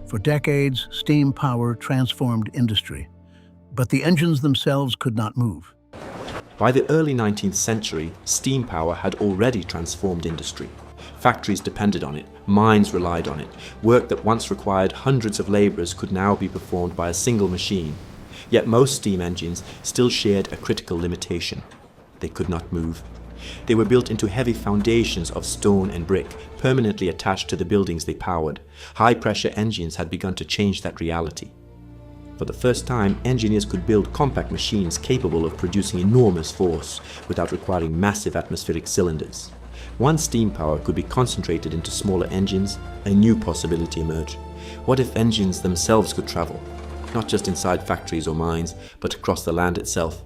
For decades, steam power transformed industry, but the engines themselves could not move. By the early 19th century, steam power had already transformed industry. Factories depended on it, mines relied on it. Work that once required hundreds of labourers could now be performed by a single machine. Yet most steam engines still shared a critical limitation. They could not move. They were built into heavy foundations of stone and brick, permanently attached to the buildings they powered. High-pressure engines had begun to change that reality. For the first time, engineers could build compact machines capable of producing enormous force without requiring massive atmospheric cylinders. Once steam power could be concentrated into smaller engines, a new possibility emerged. What if engines themselves could travel, not just inside factories or mines, but across the land itself?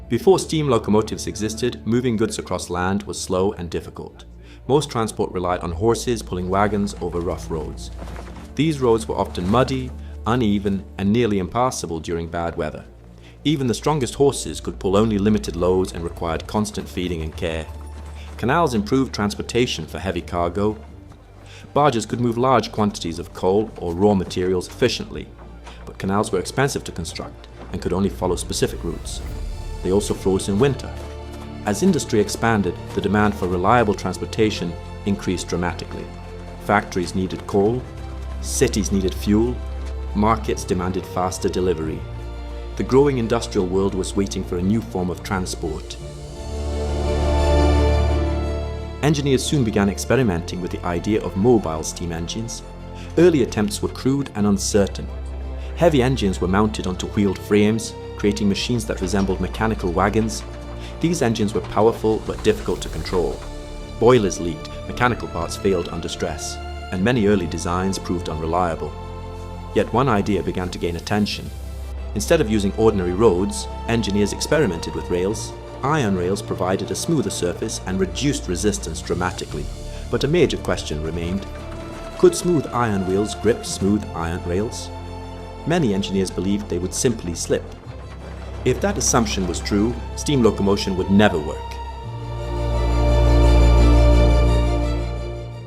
Before steam locomotives existed, moving goods across land was slow and difficult. Most transport relied on horses pulling wagons over rough roads. These roads were often muddy, uneven, and nearly impassable during bad weather. Even the strongest horses could pull only limited loads and required constant feeding and care. Canals improved transportation for heavy cargo. Barges could move large quantities of coal or raw materials efficiently, but canals were expensive to construct and could only follow specific routes. They also froze in winter. As industry expanded, the demand for reliable transportation increased dramatically. Factories needed coal, cities needed fuel, markets demanded faster delivery. The growing industrial world was waiting for a new form of transport. Engineers soon began experimenting with the idea of mobile steam engines. Early attempts were crude and uncertain. Heavy engines were mounted onto wheeled frames, creating machines that resembled mechanical wagons. These engines were powerful but difficult to control. Boilers leaked, mechanical parts failed under stress, and many early designs proved unreliable. Yet one idea began to gain attention. Instead of using ordinary roads, engineers experimented with rails. Iron rails provided a smoother surface and reduced resistance dramatically. But a major question remained. Could smooth iron wheels grip smooth iron rails? Many engineers believed they would simply slip. If that assumption was true, steam locomotion would never work.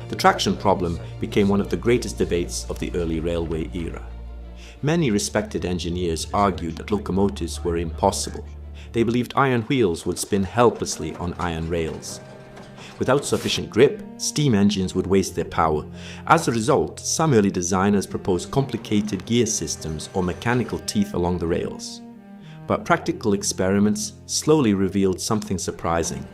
The traction problem became one of the greatest debates of the early railway era. Many respected engineers argued that locomotives were impossible. They believed iron wheels would spin helplessly on iron rails. Without sufficient grip, steam engines would waste their power. As a result, some early designers proposed complicated gear systems or mechanical teeth along the rails. But practical experiments slowly revealed something surprising.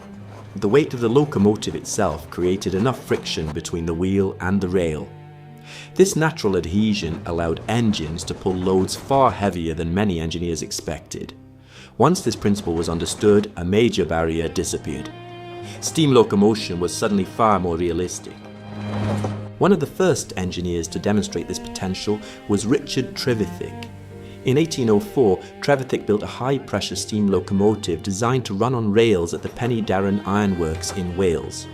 The weight of the locomotive itself created enough friction between the wheel and the rail. This natural adhesion allowed engines to pull loads far heavier than many engineers expected. Once this principle was understood, a major barrier disappeared. Steam locomotion was suddenly far more realistic. One of the first engineers to demonstrate this potential was Richard Trevithick. In 1804, Trevithick built a high-pressure steam locomotive designed to run on rails at the Penydarren ironworks in Wales.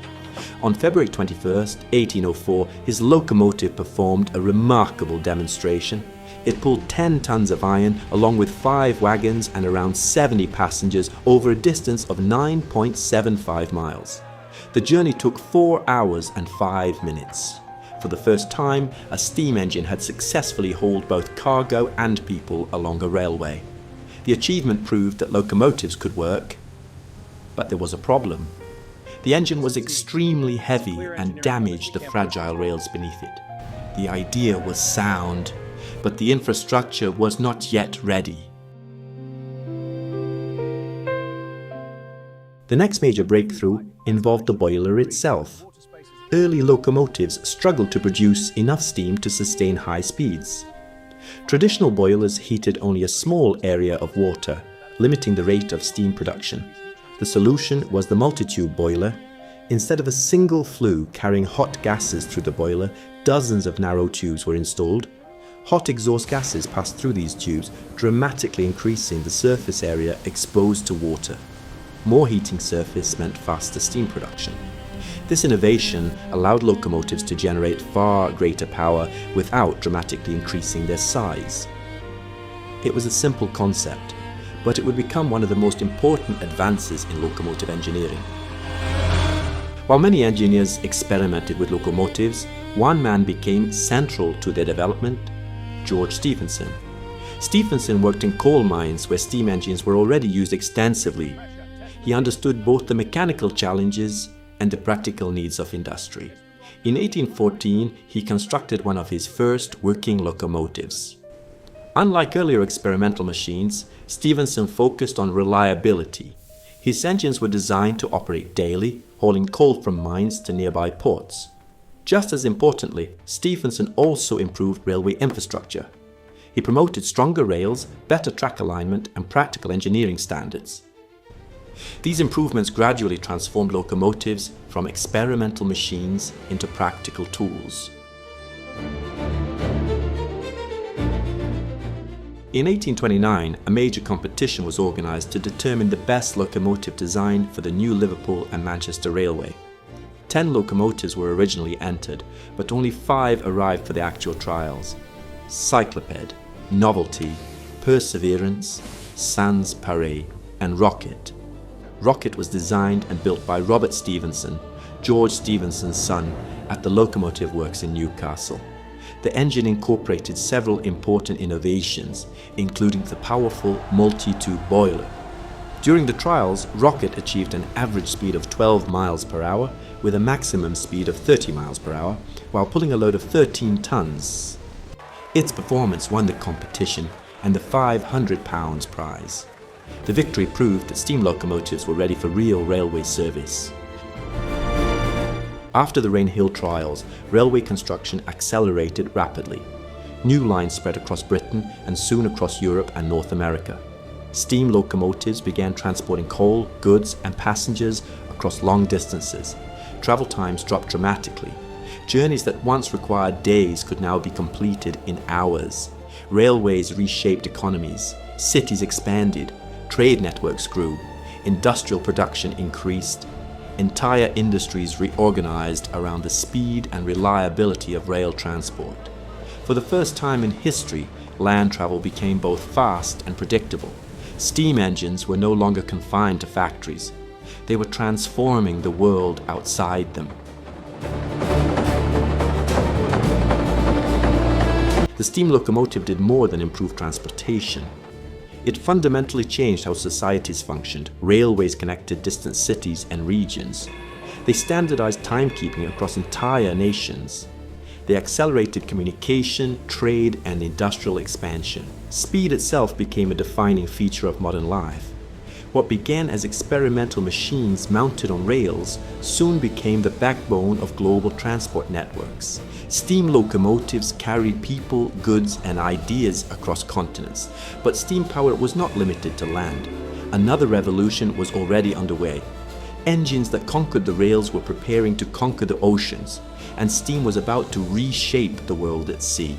On February 21, 1804, his locomotive performed a remarkable demonstration. It pulled 10 tons of iron along with 5 wagons and around 70 passengers over a distance of 9.75 miles. The journey took 4 hours and 5 minutes. For the first time, a steam engine had successfully hauled both cargo and people along a railway. The achievement proved that locomotives could work, but there was a problem. The engine was extremely heavy and damaged the fragile rails beneath it. The idea was sound, but the infrastructure was not yet ready. The next major breakthrough involved the boiler itself. Early locomotives struggled to produce enough steam to sustain high speeds. Traditional boilers heated only a small area of water, limiting the rate of steam production. The solution was the multi-tube boiler. Instead of a single flue carrying hot gases through the boiler, dozens of narrow tubes were installed. Hot exhaust gases passed through these tubes, dramatically increasing the surface area exposed to water. More heating surface meant faster steam production. This innovation allowed locomotives to generate far greater power without dramatically increasing their size. It was a simple concept, but it would become one of the most important advances in locomotive engineering. While many engineers experimented with locomotives, One man became central to their development: George Stephenson. Stephenson worked in coal mines where steam engines were already used extensively. He understood both the mechanical challenges and the practical needs of industry. In 1814, he constructed one of his first working locomotives. Unlike earlier experimental machines, Stephenson focused on reliability. His engines were designed to operate daily, hauling coal from mines to nearby ports. Just as importantly, Stephenson also improved railway infrastructure. He promoted stronger rails, better track alignment, and practical engineering standards. These improvements gradually transformed locomotives from experimental machines into practical tools. In 1829, a major competition was organised to determine the best locomotive design for the new Liverpool and Manchester Railway. 10 locomotives were originally entered, but only 5 arrived for the actual trials: Cycloped, Novelty, Perseverance, Sans Pareil, and Rocket. Rocket was designed and built by Robert Stephenson, George Stephenson's son, at the Locomotive Works in Newcastle. The engine incorporated several important innovations, including the powerful multi-tube boiler. During the trials, Rocket achieved an average speed of 12 miles per hour with a maximum speed of 30 miles per hour while pulling a load of 13 tons. Its performance won the competition and the £500 prize. The victory proved that steam locomotives were ready for real railway service. After the Rainhill Trials, railway construction accelerated rapidly. New lines spread across Britain and soon across Europe and North America. Steam locomotives began transporting coal, goods, and passengers across long distances. Travel times dropped dramatically. Journeys that once required days could now be completed in hours. Railways reshaped economies. Cities expanded. Trade networks grew. Industrial production increased. Entire industries reorganized around the speed and reliability of rail transport. For the first time in history, land travel became both fast and predictable. Steam engines were no longer confined to factories. They were transforming the world outside them. The steam locomotive did more than improve transportation. It fundamentally changed how societies functioned. Railways connected distant cities and regions. They standardized timekeeping across entire nations. They accelerated communication, trade, and industrial expansion. Speed itself became a defining feature of modern life. What began as experimental machines mounted on rails soon became the backbone of global transport networks. Steam locomotives carried people, goods, and ideas across continents, but steam power was not limited to land. Another revolution was already underway. Engines that conquered the rails were preparing to conquer the oceans, and steam was about to reshape the world at sea.